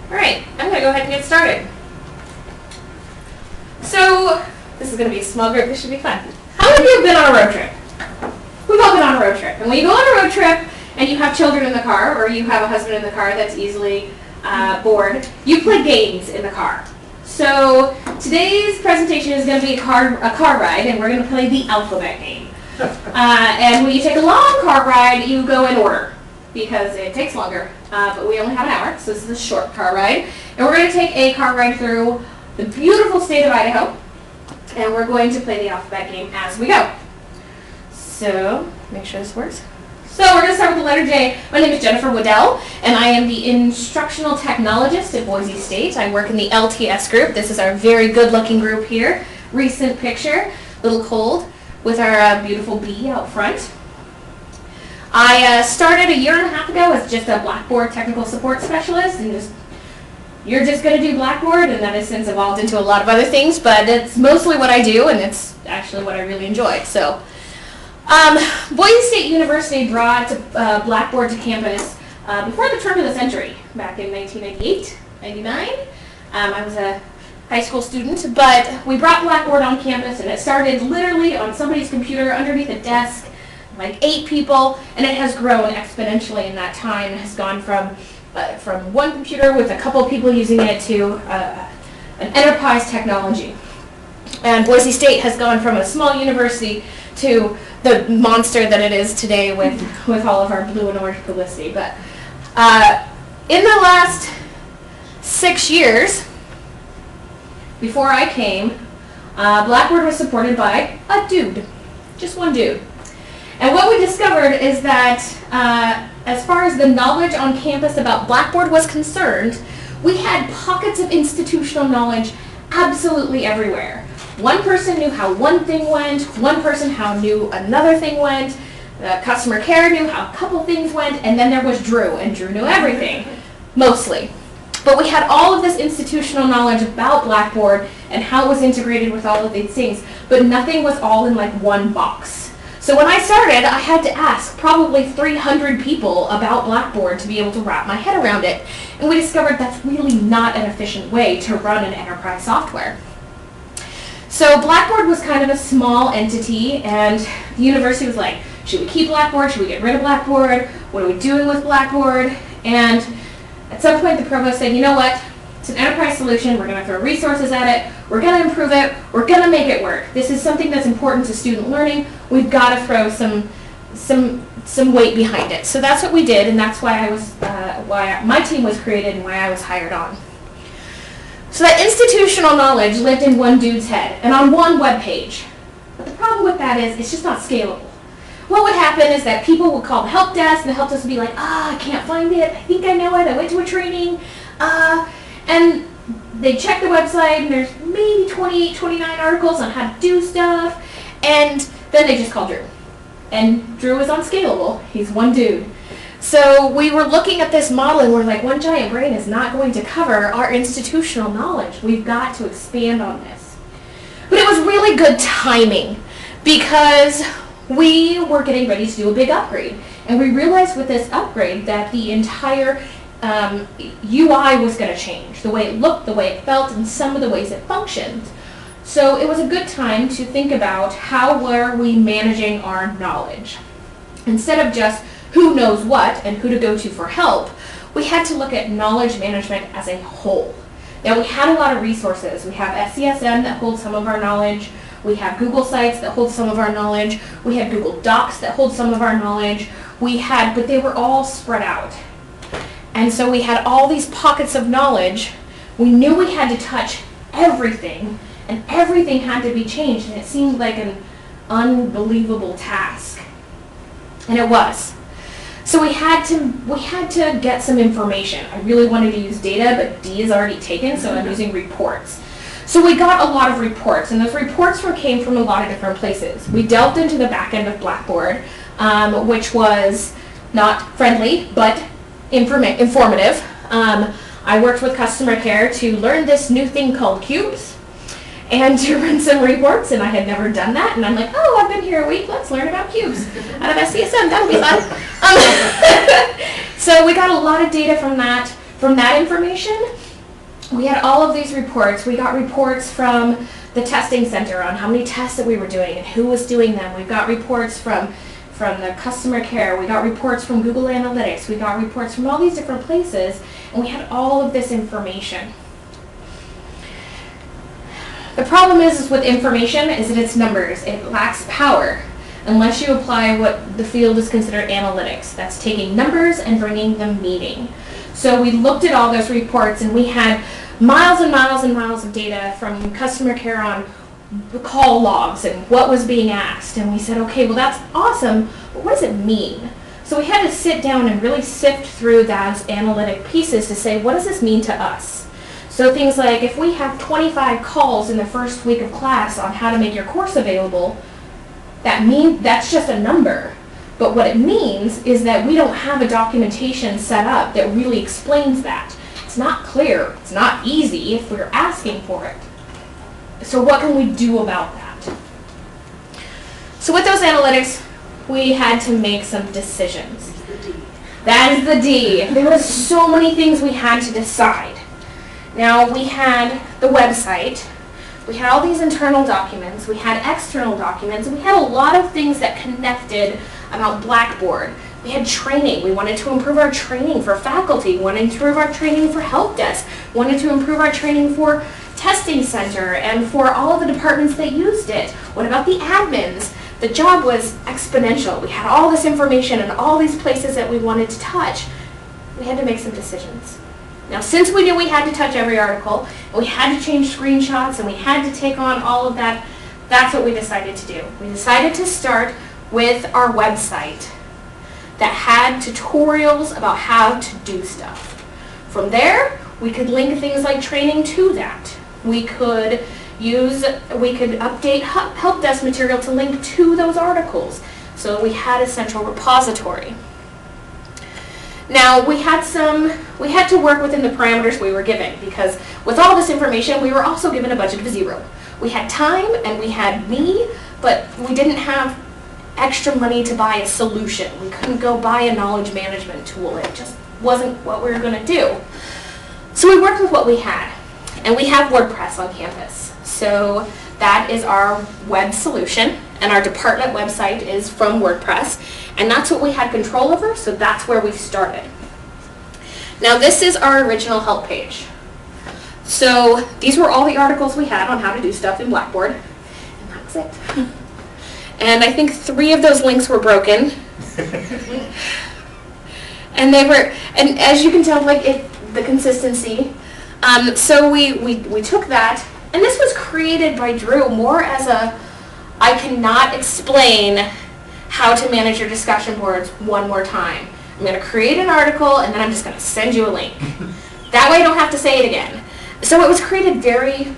All right, I'm going to go ahead and get started. So, this is going to be a small group. This should be fun. How many of you have been on a road trip? We've all been on a road trip. And when you go on a road trip and you have children in the car, or you have a husband in the car that's easily bored, you play games in the car. So, today's presentation is going to be a car ride, and we're going to play the alphabet game. And when you take a long car ride, you go in order, because it takes longer. But we only have an hour, so this is a short car ride. And we're going to take a car ride through the beautiful state of Idaho, and we're going to play the alphabet game as we go. So, make sure this works. So we're going to start with the letter J. My name is Jennifer Weddel, and I am the Instructional Technologist at Boise State. I work in the LTS group. This is our very good-looking group here. Recent picture, a little cold, with our beautiful bee out front. I started a year and a half ago as just a Blackboard technical support specialist, and you're just going to do Blackboard, and that has since evolved into a lot of other things, but it's mostly what I do, and it's actually what I really enjoy. So, Boise State University brought Blackboard to campus before the turn of the century, back in 1998, 99. I was a high school student, but we brought Blackboard on campus, and it started literally on somebody's computer underneath a desk, like 8 people, and it has grown exponentially in that time. It has gone from one computer with a couple of people using it to an enterprise technology. And Boise State has gone from a small university to the monster that it is today with all of our blue and orange publicity. But in the last 6 years, before I came, Blackboard was supported by a dude, just one dude. And what we discovered is that as far as the knowledge on campus about Blackboard was concerned, we had pockets of institutional knowledge absolutely everywhere. One person knew how one thing went, one person knew another thing went, customer care knew how a couple things went, and then there was Drew, and Drew knew everything, mostly. But we had all of this institutional knowledge about Blackboard and how it was integrated with all of these things, but nothing was all in like one box. So when I started, I had to ask probably 300 people about Blackboard to be able to wrap my head around it. And we discovered that's really not an efficient way to run an enterprise software. So Blackboard was kind of a small entity, and the university was like, should we keep Blackboard? Should we get rid of Blackboard? What are we doing with Blackboard? And at some point the provost said, you know what? It's an enterprise solution. We're going to throw resources at it. We're going to improve it. We're going to make it work. This is something that's important to student learning. We've got to throw some weight behind it. So that's what we did, and that's why why my team was created and why I was hired on. So that institutional knowledge lived in one dude's head and on one web page. But the problem with that is it's just not scalable. What would happen is that people would call the help desk, and the help desk would be like, I can't find it. I think I know it. I went to a training. And they check the website, and there's maybe 28, 29 articles on how to do stuff, and then they just call Drew. And Drew is unscalable. He's one dude. So we were looking at this model, and we're like, one giant brain is not going to cover our institutional knowledge. We've got to expand on this. But it was really good timing, because we were getting ready to do a big upgrade. And we realized with this upgrade that the entire UI was going to change, the way it looked, the way it felt, and some of the ways it functioned. So it was a good time to think about how were we managing our knowledge. Instead of just who knows what and who to go to for help, we had to look at knowledge management as a whole. Now we had a lot of resources. We have SCSM that holds some of our knowledge. We have Google Sites that hold some of our knowledge. We had Google Docs that hold some of our knowledge. But they were all spread out. And so we had all these pockets of knowledge. We knew we had to touch everything, and everything had to be changed, and it seemed like an unbelievable task. And it was. So we had to get some information. I really wanted to use data, but D is already taken, so I'm using reports. So we got a lot of reports, and those reports came from a lot of different places. We delved into the back end of Blackboard, which was not friendly, but informative. I worked with customer care to learn this new thing called cubes and to run some reports, and I had never done that, and I'm like, oh, I've been here a week, let's learn about cubes out of SCSM, that'll be fun. So we got a lot of data from that. From that information, we had all of these reports. We got reports from the testing center on how many tests that we were doing and who was doing them. We got reports from the customer care. We got reports from Google Analytics. We got reports from all these different places, and we had all of this information. The problem is with information is that it's numbers. It lacks power unless you apply what the field is considered analytics. That's taking numbers and bringing them meaning. So we looked at all those reports, and we had miles and miles and miles of data from customer care on call logs and what was being asked. And we said, okay, well that's awesome, but what does it mean? So we had to sit down and really sift through those analytic pieces to say, what does this mean to us? So things like, if we have 25 calls in the first week of class on how to make your course available, that's just a number. But what it means is that we don't have a documentation set up that really explains that. It's not clear, it's not easy if we're asking for it. So what can we do about that? So with those analytics, we had to make some decisions. That is the D. There was so many things we had to decide. Now we had the website, we had all these internal documents, we had external documents, and we had a lot of things that connected about Blackboard. We had training. We wanted to improve our training for faculty, wanted to improve our training for help desk, wanted to improve our training for testing center and for all of the departments that used it. What about the admins? The job was exponential. We had all this information and all these places that we wanted to touch. We had to make some decisions. Now, since we knew we had to touch every article, and we had to change screenshots, and we had to take on all of that, that's what we decided to do. We decided to start with our website that had tutorials about how to do stuff. From there, we could link things like training to that. We could update help desk material to link to those articles. So we had a central repository. Now we had to work within the parameters we were given, because with all this information, we were also given a budget of 0. We had time and we had me, but we didn't have extra money to buy a solution. We couldn't go buy a knowledge management tool. It just wasn't what we were going to do. So we worked with what we had. And we have WordPress on campus. So that is our web solution, and our department website is from WordPress. And that's what we had control over, so that's where we started. Now this is our original help page. So these were all the articles we had on how to do stuff in Blackboard, and that was it. And I think 3 of those links were broken. And as you can tell, the consistency. So we took that, and this was created by Drew more as I cannot explain how to manage your discussion boards one more time. I'm going to create an article, and then I'm just going to send you a link. That way I don't have to say it again. So it was created very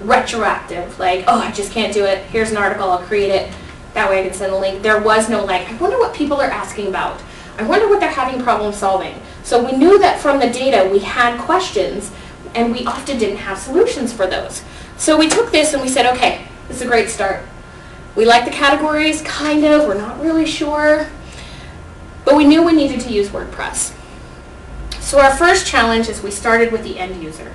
retroactive, like, oh, I just can't do it. Here's an article, I'll create it. That way I can send a link. There was no I wonder what people are asking about. I wonder what they're having problem solving. So we knew that from the data we had questions, and we often didn't have solutions for those. So we took this and we said, okay, this is a great start. We like the categories, kind of, we're not really sure, but we knew we needed to use WordPress. So our first challenge is we started with the end user.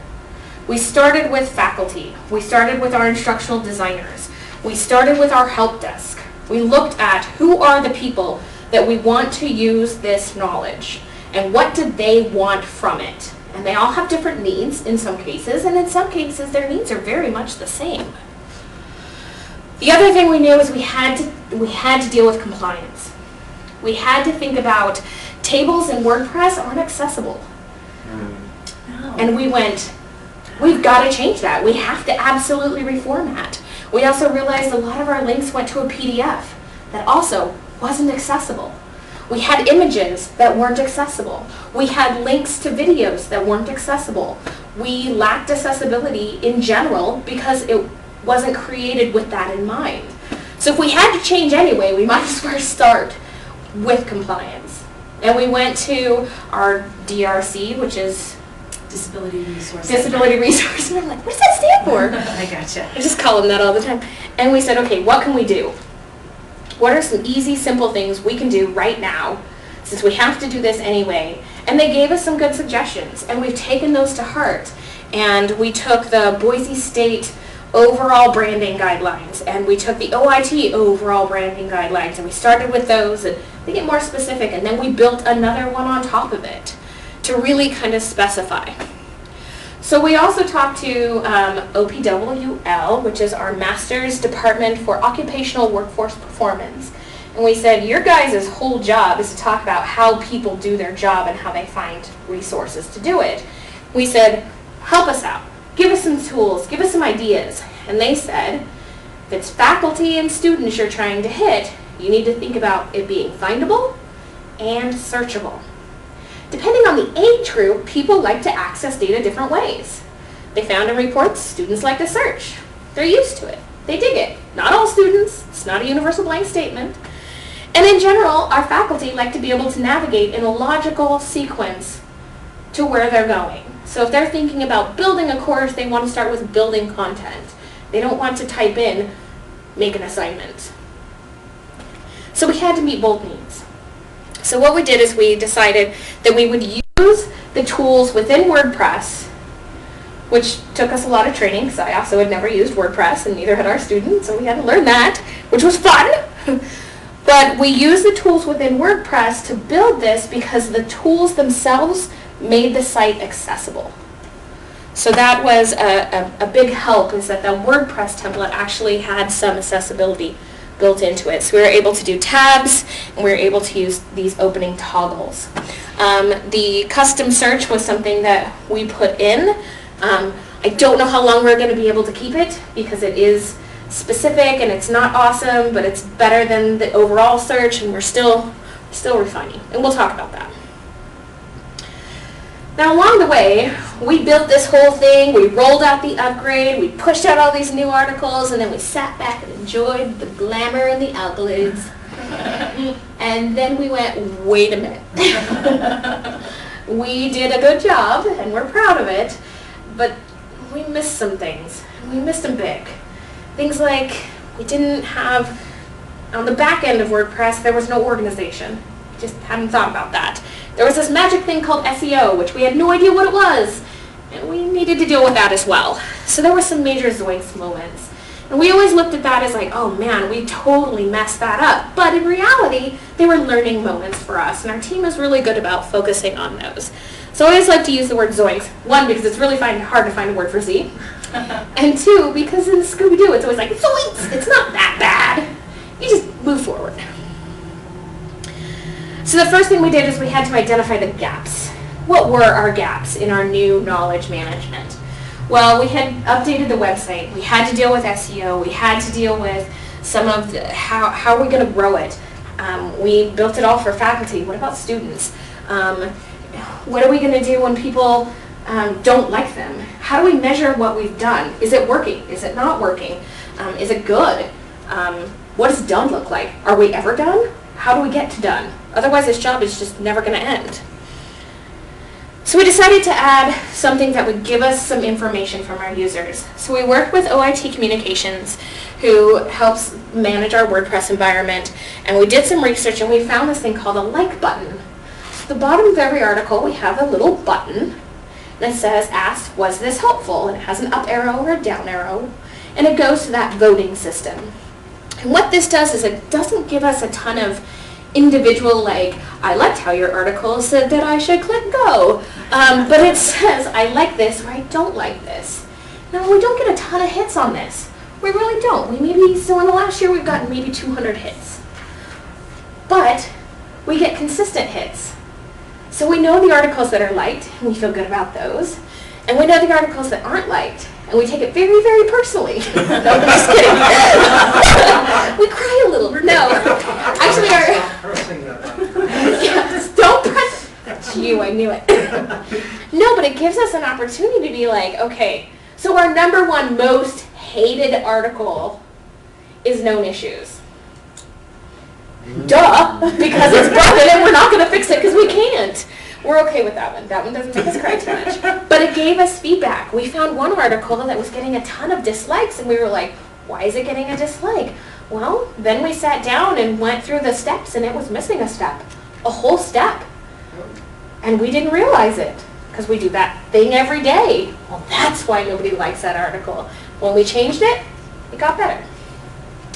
We started with faculty. We started with our instructional designers. We started with our help desk. We looked at who are the people that we want to use this knowledge, and what do they want from it. And they all have different needs in some cases, and in some cases their needs are very much the same. The other thing we knew is we had to deal with compliance. We had to think about tables in WordPress aren't accessible. No. And we went, we've got to change that. We have to absolutely reformat. We also realized a lot of our links went to a PDF that also wasn't accessible. We had images that weren't accessible. We had links to videos that weren't accessible. We lacked accessibility in general because it wasn't created with that in mind. So if we had to change anyway, we might as well start with compliance. And we went to our DRC, which is Disability Resource. Disability Resource. And I'm like, what does that stand for? I gotcha. I just call them that all the time. And we said, okay, what can we do? What are some easy, simple things we can do right now since we have to do this anyway. And they gave us some good suggestions, and we've taken those to heart. And we took the Boise State overall branding guidelines, and we took the OIT overall branding guidelines, and we started with those, and they get more specific, and then we built another one on top of it to really kind of specify. So we also talked to OPWL, which is our Master's Department for Occupational Workforce Performance. And we said, your guys' whole job is to talk about how people do their job and how they find resources to do it. We said, help us out. Give us some tools. Give us some ideas. And they said, if it's faculty and students you're trying to hit, you need to think about it being findable and searchable. Depending on the age group, people like to access data different ways. They found in reports, students like to search. They're used to it. They dig it. Not all students. It's not a universal blank statement. And in general, our faculty like to be able to navigate in a logical sequence to where they're going. So if they're thinking about building a course, they want to start with building content. They don't want to type in, make an assignment. So we had to meet both needs. So what we did is we decided that we would use the tools within WordPress, which took us a lot of training, because I also had never used WordPress, and neither had our students, so we had to learn that, which was fun. But we used the tools within WordPress to build this because the tools themselves made the site accessible. So that was a big help, is that the WordPress template actually had some accessibility built into it. So we were able to do tabs, and we were able to use these opening toggles. The custom search was something that we put in. I don't know how long we're going to be able to keep it, because it is specific and it's not awesome, but it's better than the overall search, and we're still refining, and we'll talk about that. Now along the way, we built this whole thing, we rolled out the upgrade, we pushed out all these new articles, and then we sat back and enjoyed the glamour and the accolades. And then we went, wait a minute. We did a good job, and we're proud of it, but we missed some things, and we missed them big. Things like, we didn't have, on the back end of WordPress, there was no organization. Just hadn't thought about that. There was this magic thing called SEO, which we had no idea what it was, and we needed to deal with that as well. So there were some major Zoinks moments. And we always looked at that as like, oh man, we totally messed that up. But in reality, they were learning moments for us, and our team is really good about focusing on those. So I always like to use the word Zoinks. One, because it's really hard to find a word for Z. And two, because in Scooby-Doo, it's always like, Zoinks! It's not that bad. You just move forward. So the first thing we did is we had to identify the gaps. What were our gaps in our new knowledge management? Well, we had updated the website. We had to deal with SEO. We had to deal with some of the, how are we going to grow it? We built it all for faculty. What about students? What are we going to do when people don't like them? How do we measure what we've done? Is it working? Is it not working? Is it good? What does done look like? Are we ever done? How do we get to done? Otherwise, this job is just never going to end. So we decided to add something that would give us some information from our users. So we worked with OIT Communications, who helps manage our WordPress environment, and we did some research, and we found this thing called a like button. At the bottom of every article, we have a little button that says, ask, was this helpful? And it has an up arrow or a down arrow, and it goes to that voting system. And what this does is it doesn't give us a ton of individual, like, I liked how your article said that I should click go. But it says, I like this or I don't like this. Now, we don't get a ton of hits on this. We really don't. So in the last year, we've gotten maybe 200 hits. But we get consistent hits. So we know the articles that are liked, and we feel good about those. And we know the articles that aren't liked, and we take it very, very personally. No, I'm just kidding. We cry a little. No. Actually, yes, don't press. That's you, I knew it. No, but it gives us an opportunity to be like, okay, so our number one most hated article is known issues. Duh, because it's broken and we're not going to fix it because we can't. We're okay with that one. That one doesn't make us cry too much. But it gave us feedback. We found one article that was getting a ton of dislikes, and we were like, why is it getting a dislike? Well, then we sat down and went through the steps, and it was missing a step. a whole step. And we didn't realize it because we do that thing every day. Well, that's why nobody likes that article. When we changed it, it got better.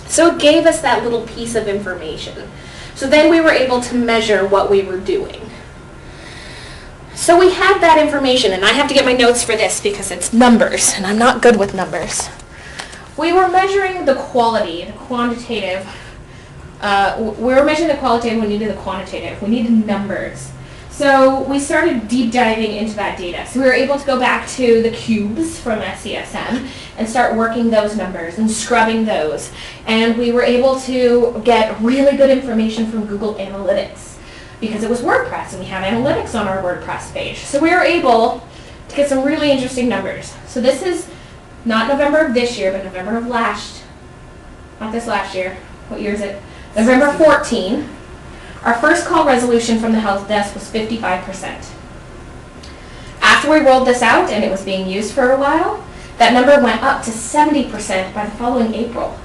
So it gave us that little piece of information. So then we were able to measure what we were doing. So we had that information, and I have to get my notes for this because it's numbers, and I'm not good with numbers. We were measuring the quality, the quantitative. We were measuring the qualitative, we needed the quantitative. We needed numbers. So we started deep diving into that data. So we were able to go back to the cubes from SCSM and start working those numbers and scrubbing those. And we were able to get really good information from Google Analytics because it was WordPress and we have analytics on our WordPress page. So we were able to get some really interesting numbers. So this is not November of this year, but November of not this last year. What year is it? November 14. Our first call resolution from the help desk was 55%. After we rolled this out and it was being used for a while, that number went up to 70% by the following April.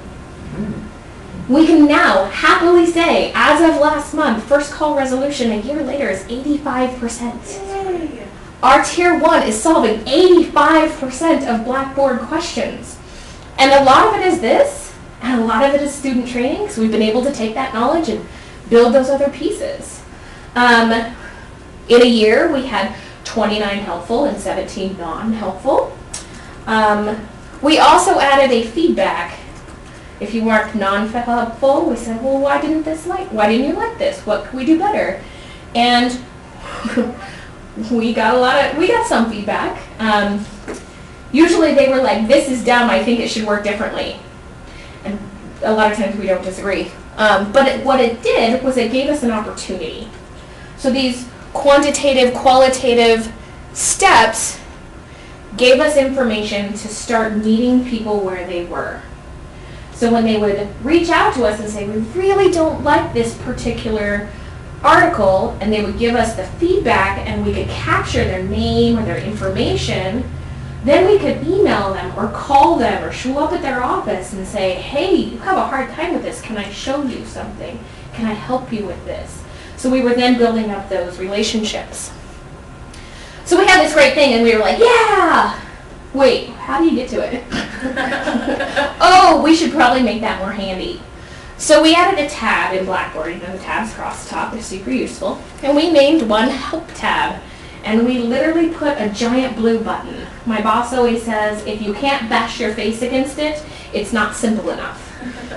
We can now happily say, as of last month, first call resolution a year later is 85%. Our tier 1 is solving 85% of Blackboard questions. And a lot of it is this, and a lot of it is student training, so we've been able to take that knowledge and build those other pieces. In a year, we had 29 helpful and 17 non-helpful. We also added a feedback. If you marked non-helpful, we said, well, why didn't you like this? What could we do better? And we got some feedback. Usually they were like, this is dumb, I think it should work differently. And a lot of times we don't disagree. But what it did was it gave us an opportunity. So these quantitative, qualitative steps gave us information to start meeting people where they were. So when they would reach out to us and say, we really don't like this particular article, and they would give us the feedback and we could capture their name or their information, then we could email them or call them or show up at their office and say, hey, you have a hard time with this. Can I show you something? Can I help you with this? So we were then building up those relationships. So we had this great thing and we were like, yeah! Wait, how do you get to it? Oh, we should probably make that more handy. So we added a tab in Blackboard. You know, the tabs across the top are super useful. And we named one Help tab. And we literally put a giant blue button. My boss always says, if you can't bash your face against it, it's not simple enough.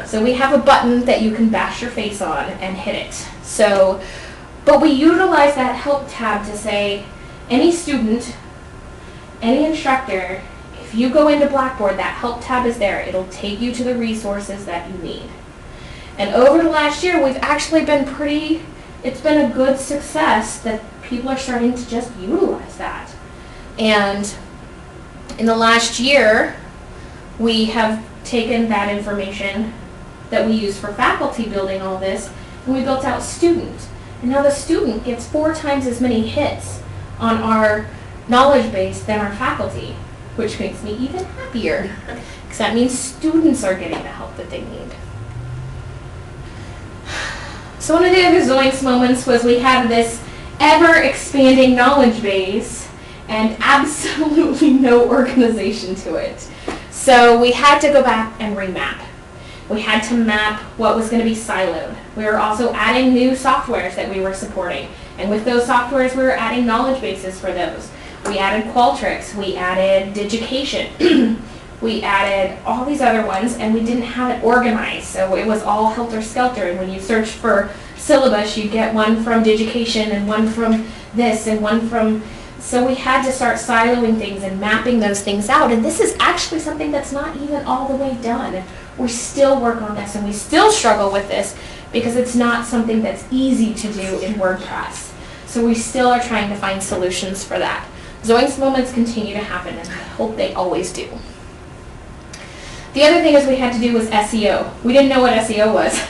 So we have a button that you can bash your face on and hit it. So, but we utilize that Help tab to say, any student, any instructor, if you go into Blackboard, that Help tab is there. It'll take you to the resources that you need. And over the last year, we've actually been it's been a good success that people are starting to just utilize that. And in the last year, we have taken that information that we use for faculty building all this, and we built out student. And now the student gets 4 times as many hits on our knowledge base than our faculty, which makes me even happier, because that means students are getting the help that they need. So one of the other Zoinks moments was we had this ever-expanding knowledge base and absolutely no organization to it. So we had to go back and remap. We had to map what was going to be siloed. We were also adding new softwares that we were supporting. And with those softwares, we were adding knowledge bases for those. We added Qualtrics. We added Digication. We added all these other ones, and we didn't have it organized. So it was all helter-skelter. And when you search for syllabus, you get one from Digication and one from this and one from... So we had to start siloing things and mapping those things out. And this is actually something that's not even all the way done. We still work on this, and we still struggle with this because it's not something that's easy to do in WordPress. So we still are trying to find solutions for that. Zoinks moments continue to happen, and I hope they always do. The other thing is we had to do was SEO. We didn't know what SEO was.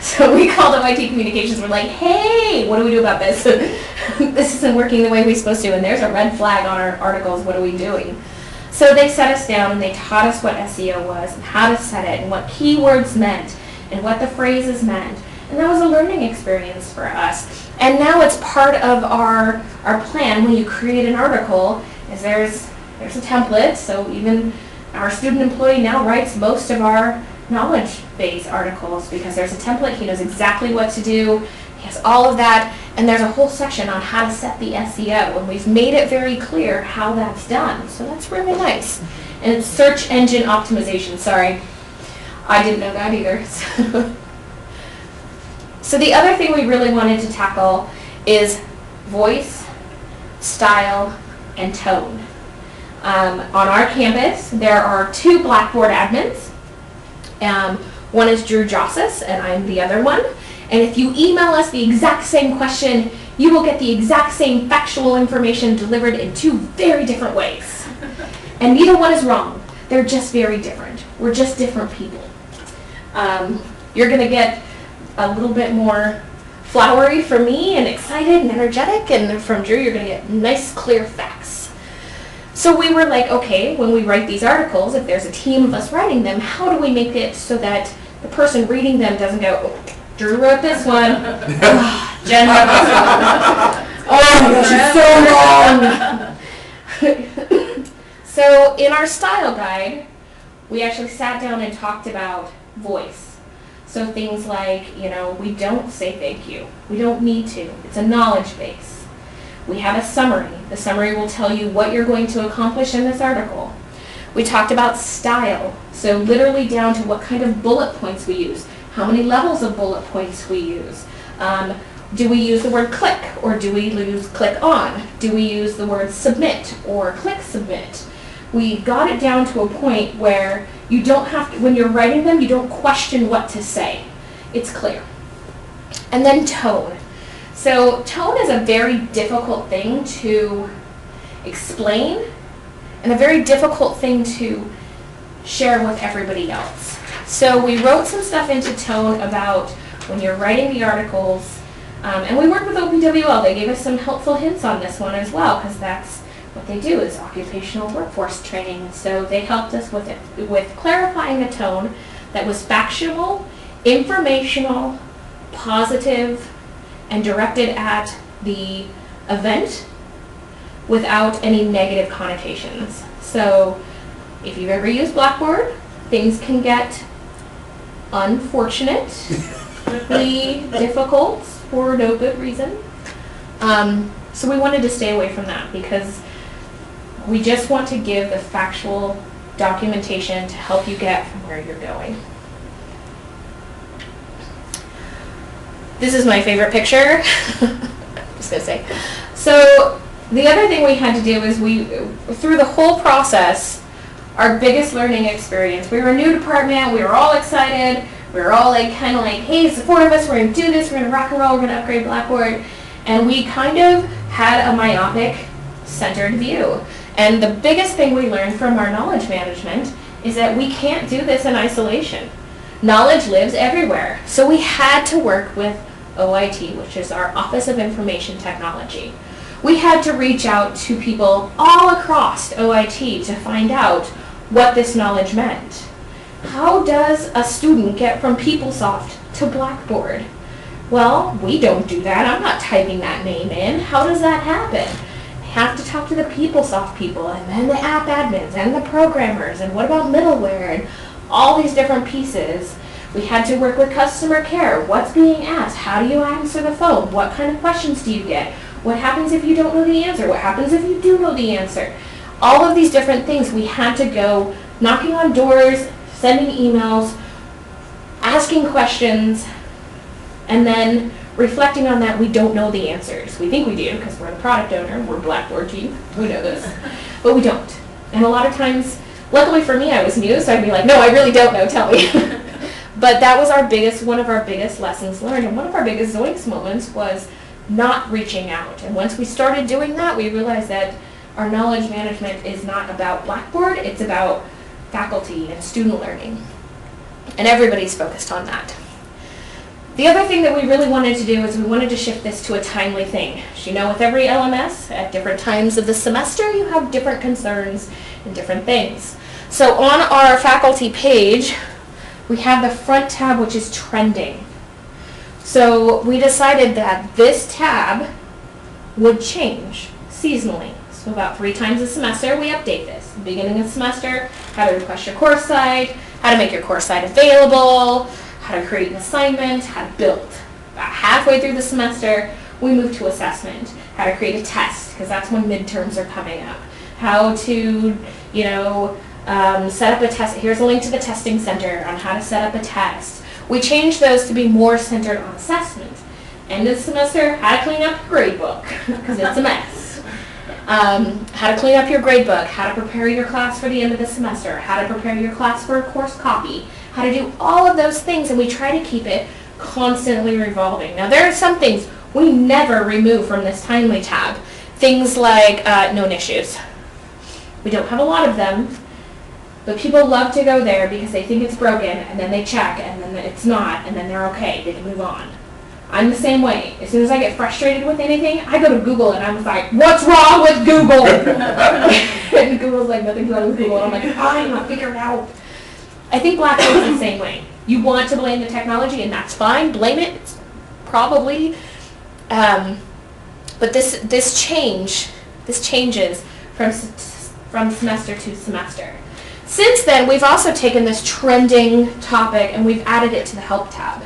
So we called OIT Communications. We're like, hey, what do we do about this? This isn't working the way we're supposed to, and there's a red flag on our articles. What are we doing? So they set us down, and they taught us what SEO was, and how to set it, and what keywords meant, and what the phrases meant. And that was a learning experience for us. And now it's part of our plan when you create an article, is there's a template, so even our student employee now writes most of our knowledge base articles because there's a template, he knows exactly what to do, he has all of that, and there's a whole section on how to set the SEO, and we've made it very clear how that's done, so that's really nice. And it's search engine optimization, sorry, I didn't know that either. So the other thing we really wanted to tackle is voice, style, and tone. On our campus, there are 2 Blackboard admins. One is Drew Jossis, and I'm the other one. And if you email us the exact same question, you will get the exact same factual information delivered in 2 very different ways. And neither one is wrong. They're just very different. We're just different people. You're going to get a little bit more flowery from me and excited and energetic, and from Drew you're going to get nice, clear facts. So we were like, okay, when we write these articles, if there's a team of us writing them, how do we make it so that the person reading them doesn't go, oh, Drew wrote this one, oh, Jen wrote this one, oh my gosh, it's so long. So in our style guide, we actually sat down and talked about voice. So things like, we don't say thank you. We don't need to. It's a knowledge base. We have a summary. The summary will tell you what you're going to accomplish in this article. We talked about style. So literally down to what kind of bullet points we use. How many levels of bullet points we use. Do we use the word click or do we use click on? Do we use the word submit or click submit? We got it down to a point where you don't have to, when you're writing them, you don't question what to say. It's clear. And then tone. So tone is a very difficult thing to explain and a very difficult thing to share with everybody else. So we wrote some stuff into tone about when you're writing the articles, and we worked with OPWL. They gave us some helpful hints on this one as well, because that's what they do is occupational workforce training. So they helped us with it, with clarifying a tone that was factual, informational, positive, and directed at the event without any negative connotations. So if you've ever used Blackboard, things can get unfortunately difficult for no good reason. So we wanted to stay away from that because we just want to give the factual documentation to help you get from where you're going. This is my favorite picture. Just gonna say. So the other thing we had to do is through the whole process, our biggest learning experience, we were a new department, we were all excited, we were all kind of like, hey, it's the 4 of us, we're gonna do this, we're gonna rock and roll, we're gonna upgrade Blackboard. And we kind of had a myopic centered view. And the biggest thing we learned from our knowledge management is that we can't do this in isolation. Knowledge lives everywhere. So we had to work with OIT, which is our Office of Information Technology. We had to reach out to people all across OIT to find out what this knowledge meant. How does a student get from PeopleSoft to Blackboard? Well, we don't do that. I'm not typing that name in. How does that happen? Have to talk to the PeopleSoft people and then the app admins and the programmers and what about middleware and all these different pieces. We had to work with customer care. What's being asked? How do you answer the phone? What kind of questions do you get? What happens if you don't know the answer? What happens if you do know the answer? All of these different things we had to go knocking on doors, sending emails, asking questions, and then reflecting on that, we don't know the answers. We think we do because we're the product owner, we're Blackboard team, we know this, but we don't. And a lot of times, luckily for me, I was new, so I'd be like, no, I really don't know, tell me. But that was one of our biggest lessons learned, and one of our biggest Zoinks moments was not reaching out. And once we started doing that, we realized that our knowledge management is not about Blackboard, it's about faculty and student learning. And everybody's focused on that. The other thing that we really wanted to do is we wanted to shift this to a timely thing. As you know, with every LMS, at different times of the semester, you have different concerns and different things. So on our faculty page, we have the front tab, which is trending. So we decided that this tab would change seasonally. So about 3 times a semester we update this. Beginning of the semester, how to request your course site, how to make your course site available, how to create an assignment, how to build. About halfway through the semester, we move to assessment, how to create a test, because that's when midterms are coming up. How to, set up a test. Here's a link to the testing center on how to set up a test. We changed those to be more centered on assessment. End of the semester, how to clean up your grade book, because it's a mess. How to clean up your grade book, how to prepare your class for the end of the semester, how to prepare your class for a course copy, how to do all of those things, and we try to keep it constantly revolving. Now there are some things we never remove from this timely tab. Things like known issues. We don't have a lot of them, but people love to go there because they think it's broken, and then they check, and then it's not, and then they're okay, they can move on. I'm the same way. As soon as I get frustrated with anything, I go to Google and I'm like, what's wrong with Google? And Google's like, nothing's wrong with Google. And I'm like, fine, I'll figure it out. I think Blackboard's the same way. You want to blame the technology, and that's fine. Blame it, it's probably. But this changes from semester to semester. Since then, we've also taken this trending topic and we've added it to the help tab.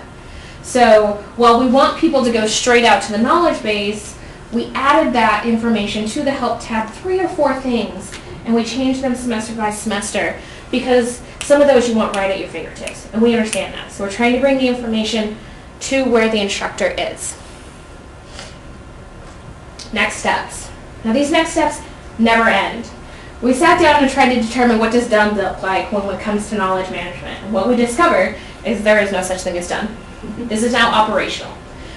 So while we want people to go straight out to the knowledge base, we added that information to the help tab, 3 or 4 things, and we changed them semester by semester because some of those you want right at your fingertips, and we understand that. So we're trying to bring the information to where the instructor is. Next steps. Now these next steps never end. We sat down and tried to determine what does done look like when it comes to knowledge management. And what we discovered is there is no such thing as done. This is now operational.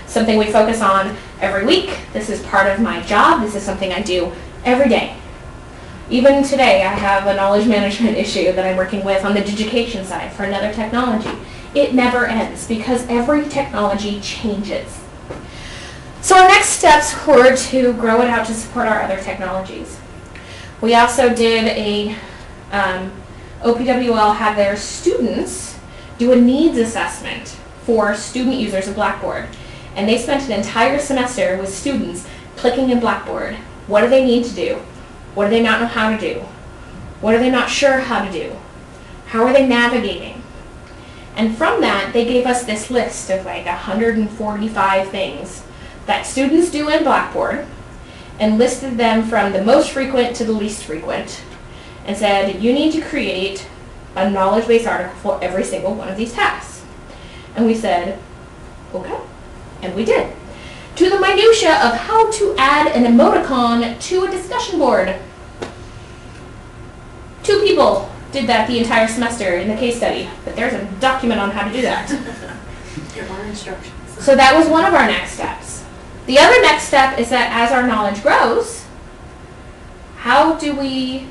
Something we focus on every week. This is part of my job. This is something I do every day. Even today, I have a knowledge management issue that I'm working with on the education side for another technology. It never ends because every technology changes. So our next steps were to grow it out to support our other technologies. We also did OPWL had their students do a needs assessment for student users of Blackboard. And they spent an entire semester with students clicking in Blackboard. What do they need to do? What do they not know how to do? What are they not sure how to do? How are they navigating? And from that, they gave us this list of like 145 things that students do in Blackboard and listed them from the most frequent to the least frequent and said, you need to create a knowledge-based article for every single one of these tasks. And we said, okay, and we did. To the minutia of how to add an emoticon to a discussion board. 2 people did that the entire semester in the case study, but there's a document on how to do that. There are instructions. So that was one of our next steps. The other next step is that as our knowledge grows, how do we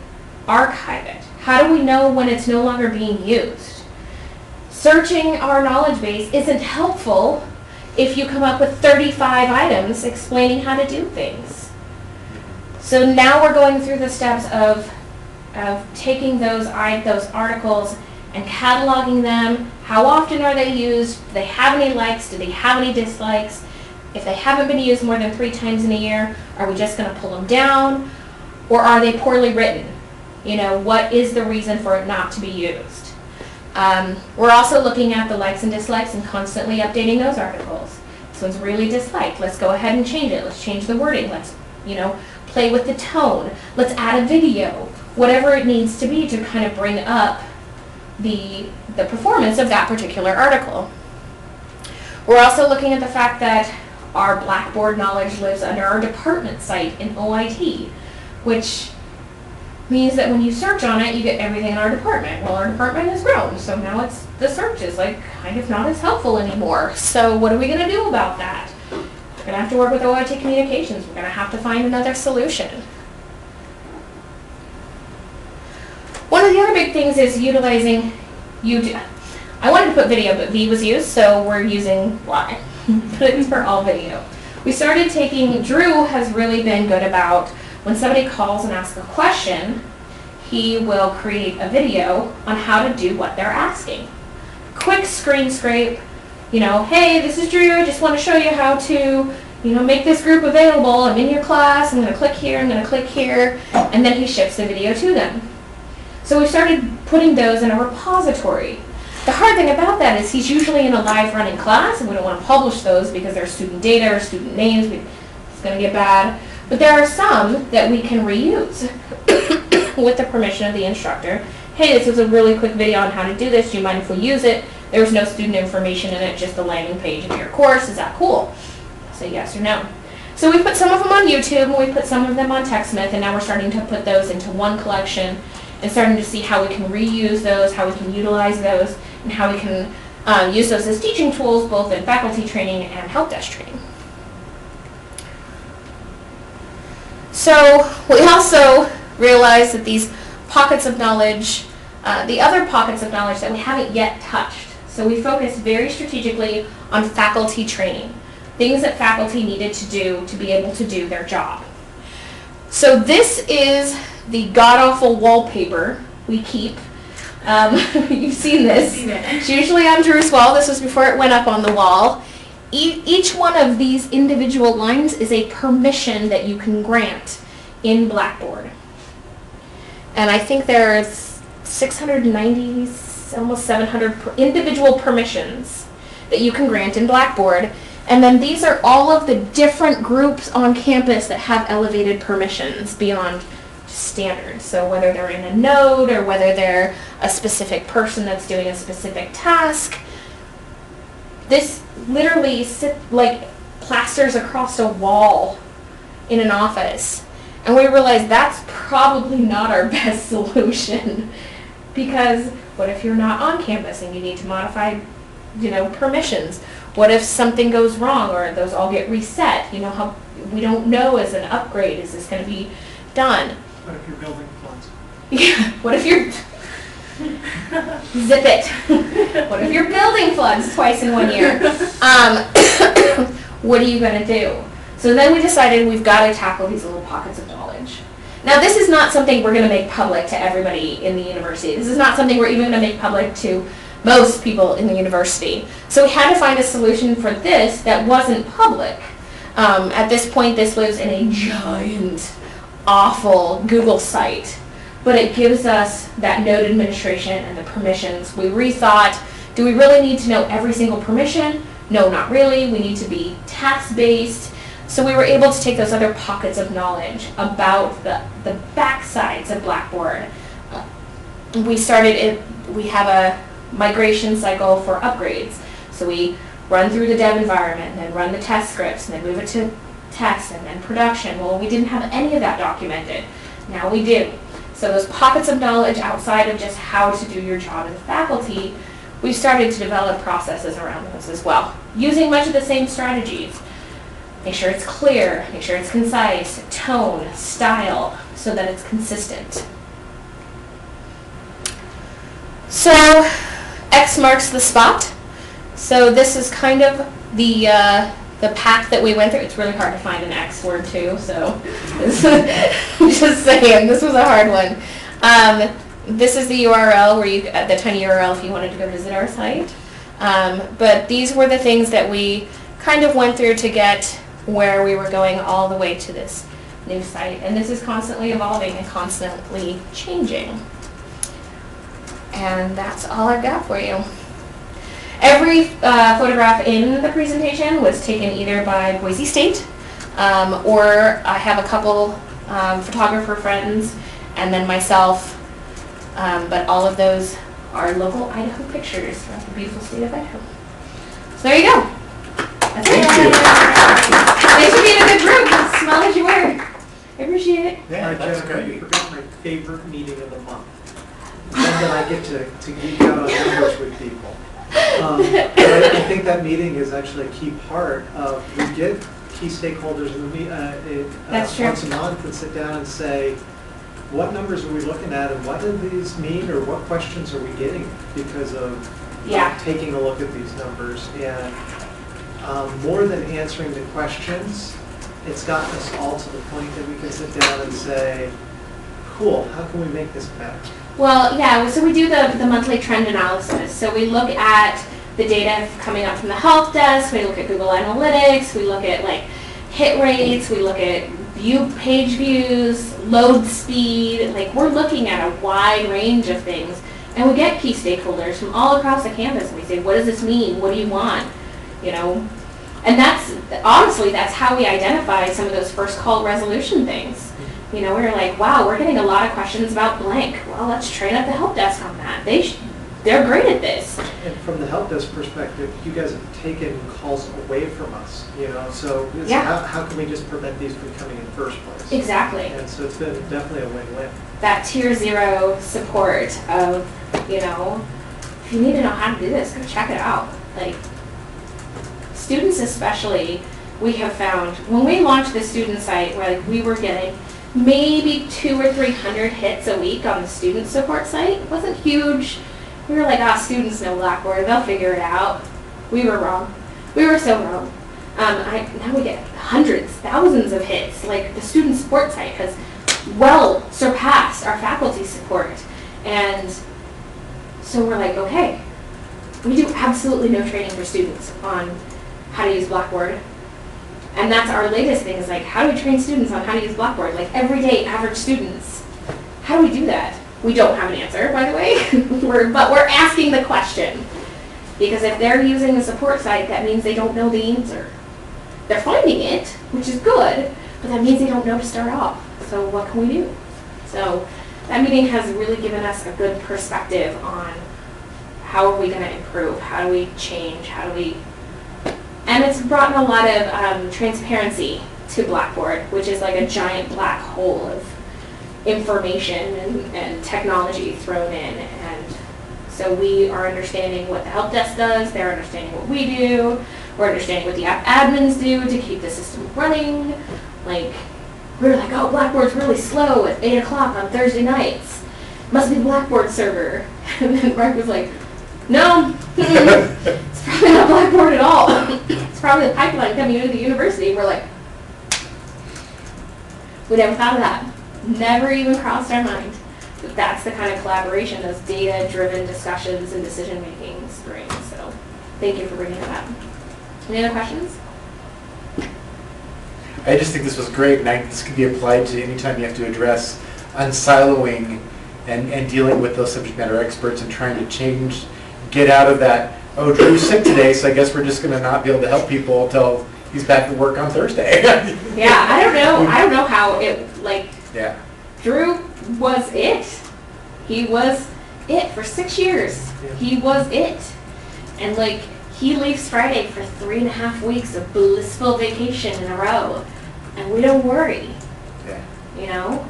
archive it? How do we know when it's no longer being used? Searching our knowledge base isn't helpful if you come up with 35 items explaining how to do things. So now we're going through the steps of taking those articles and cataloging them. How often are they used? Do they have any likes? Do they have any dislikes? If they haven't been used more than 3 times in a year, are we just going to pull them down? Or are they poorly written? You know, what is the reason for it not to be used? We're also looking at the likes and dislikes and constantly updating those articles. This one's really disliked. Let's go ahead and change it. Let's change the wording. Let's, play with the tone. Let's add a video. Whatever it needs to be to kind of bring up the performance of that particular article. We're also looking at the fact that our Blackboard knowledge lives under our department site in OIT, which means that when you search on it, you get everything in our department. Well, our department has grown, so now the search is kind of not as helpful anymore. So what are we going to do about that? We're going to have to work with OIT Communications. We're going to have to find another solution. One of the other big things is utilizing I wanted to put video, but V was used, so we're using Y. But it's for all video. We started taking, Drew has really been good about when somebody calls and asks a question, he will create a video on how to do what they're asking. Quick screen scrape, hey, this is Drew, just want to show you how to, make this group available. I'm in your class, I'm going to click here, I'm going to click here, and then he ships the video to them. So we started putting those in a repository. The hard thing about that is he's usually in a live running class, and we don't want to publish those because they're student data or student names. It's going to get bad. But there are some that we can reuse with the permission of the instructor. Hey, this was a really quick video on how to do this. Do you mind if we use it? There's no student information in it, just the landing page of your course. Is that cool? Say yes or no. So we put some of them on YouTube, and we put some of them on TechSmith, and now we're starting to put those into one collection and starting to see how we can reuse those, how we can utilize those, and how we can use those as teaching tools, both in faculty training and help desk training. So we also realized that these pockets of knowledge, the other pockets of knowledge that we haven't yet touched. So we focused very strategically on faculty training, things that faculty needed to do to be able to do their job. So this is the god-awful wallpaper we keep. You've seen this. It's usually on Drew's wall. This was before it went up on the wall. Each one of these individual lines is a permission that you can grant in Blackboard. And I think there's 690, almost 700 individual permissions that you can grant in Blackboard. And then these are all of the different groups on campus that have elevated permissions beyond standard. So whether they're in a node or whether they're a specific person that's doing a specific task, this literally plasters across a wall in an office. And we realized that's probably not our best solution, because what if you're not on campus and you need to modify, permissions? What if something goes wrong or those all get reset? How we don't know as an upgrade, is this going to be done? What if you're building floods? Yeah. What if you're zip it? What if you're building floods twice in 1 year? What are you going to do? So then we decided we've got to tackle these little pockets of knowledge. Now this is not something we're going to make public to everybody in the university. This is not something we're even going to make public to most people in the university. So we had to find a solution for this that wasn't public. At this point, this lives in a giant, awful Google site, but it gives us that node administration and the permissions. We rethought, do we really need to know every single permission? No, not really. We need to be task-based. So we were able to take those other pockets of knowledge about the backsides of Blackboard. We have a migration cycle for upgrades. So we run through the dev environment, and then run the test scripts, and then move it to test, and then production. Well, we didn't have any of that documented. Now we do. So those pockets of knowledge outside of just how to do your job as faculty, we've started to develop processes around those as well, using much of the same strategies. Make sure it's clear, make sure it's concise, tone, style, so that it's consistent. So X marks the spot. So this is kind of the path that we went through. It's really hard to find an X word too, so I'm just saying, this was a hard one. This is the URL, where the tiny URL if you wanted to go visit our site. But these were the things that we kind of went through to get where we were going all the way to this new site. And this is constantly evolving and constantly changing. And that's all I've got for you. Every photograph in the presentation was taken either by Boise State, or I have a couple photographer friends, and then myself, but all of those are local Idaho pictures from the beautiful state of Idaho. So there you go. That's it. Thanks for being a good group. Smell as you were. I appreciate it. Yeah, Jennifer, you forgot my favorite meeting of the month. And then I get to geek out on numbers with people. But I think that meeting is actually a key part of, we get key stakeholders in the once a month and sit down and say, what numbers are we looking at, and what do these mean, or what questions are we getting because of taking a look at these numbers? And more than answering the questions, it's gotten us all to the point that we can sit down and say, cool, how can we make this better? Well, yeah, so we do the monthly trend analysis. So we look at the data coming up from the help desk, we look at Google Analytics, we look at like hit rates, we look at page views, load speed, like we're looking at a wide range of things. And we get key stakeholders from all across the campus and we say, what does this mean? What do you want? You know? And that's, honestly, that's how we identify some of those first call resolution things. You know, we were like, wow, we're getting a lot of questions about blank. Well, let's train up the help desk on that. They're great at this. And from the help desk perspective, you guys have taken calls away from us, you know, so how can we just prevent these from coming in first place? Exactly. And so it's been definitely a win-win. That tier 0 support of, you know, if you need to know how to do this, go check it out. Like, students especially, we have found, when we launched the student site, where like we were getting maybe 200 or 300 hits a week on the student support site. It wasn't huge. We were like, students know Blackboard, they'll figure it out. We were wrong. We were so wrong. Now we get hundreds, thousands of hits. Like the student support site has well surpassed our faculty support. And so we're like, okay, we do absolutely no training for students on how to use Blackboard. And that's our latest thing, is like, how do we train students on how to use Blackboard? Like everyday average students. How do we do that? We don't have an answer, by the way, but we're asking the question. Because if they're using the support site, that means they don't know the answer. They're finding it, which is good, but that means they don't know to start off. So what can we do? So that meeting has really given us a good perspective on how are we going to improve, how do we change, how do we... And it's brought in a lot of transparency to Blackboard, which is like a giant black hole of information and technology thrown in. And so we are understanding what the help desk does, they're understanding what we do, we're understanding what the app admins do to keep the system running. Like, we were like, oh, Blackboard's really slow at 8 o'clock on Thursday nights. Must be the Blackboard server. And then Mark was like, no, it's probably not Blackboard at all. It's probably the pipeline coming into the university. We're like, we never thought of that. Never even crossed our mind. But that's the kind of collaboration those data-driven discussions and decision-making bring. So thank you for bringing that up. Any other questions? I just think this was great, and this could be applied to any time you have to address unsiloing and dealing with those subject matter experts and trying to change, get out of that, oh, Drew's sick today, so I guess we're just going to not be able to help people until he's back at work on Thursday. Yeah, I don't know. I don't know how it, like, yeah. Drew was it. He was it for 6 years. Yeah. He was it. And like, he leaves Friday for 3.5 weeks of blissful vacation in a row. And we don't worry. Yeah. You know?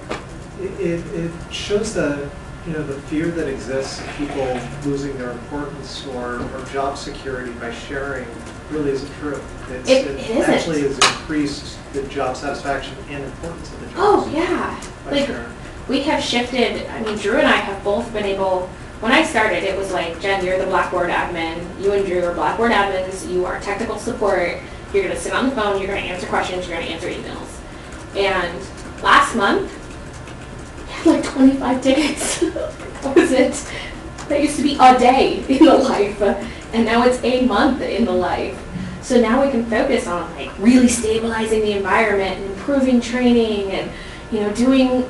It shows the, you know, the fear that exists of people losing their importance or job security by sharing really isn't true. It isn't. Actually has increased the job satisfaction and importance of the job. Oh, yeah. By Like, sharing. we have shifted. I mean, Drew and I have both been able, when I started, it was like, Jen, you're the Blackboard admin. You and Drew are Blackboard admins. You are technical support. You're going to sit on the phone. You're going to answer questions. You're going to answer emails. And last month, we had like 25 tickets. That was it. That used to be a day in the life. And now it's a month in the life. So now we can focus on like really stabilizing the environment and improving training and, you know, doing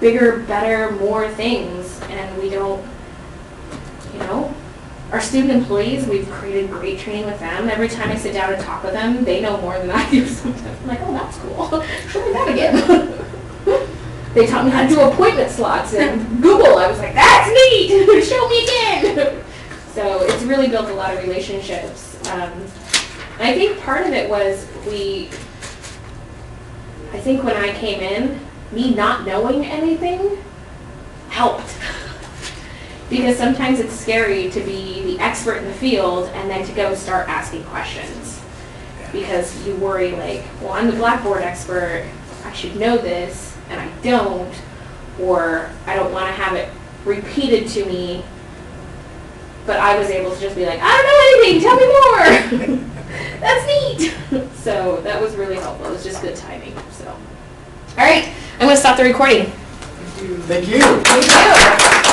bigger, better, more things. And we don't, you know, our student employees, we've created great training with them. Every time I sit down and talk with them, they know more than I do sometimes. I'm like, oh, that's cool. Show me that again. They taught me how to do appointment slots in Google. I was like, that's neat. Show me again. So it's really built a lot of relationships. And I think part of it was I think when I came in, me not knowing anything helped. Because sometimes it's scary to be the expert in the field and then to go start asking questions. Because you worry like, well, I'm the Blackboard expert, I should know this, and I don't, or I don't want to have it repeated to me. But I was able to just be like, I don't know anything, tell me more. That's neat. So that was really helpful. It was just good timing. So, all right, I'm going to stop the recording. Thank you. Thank you.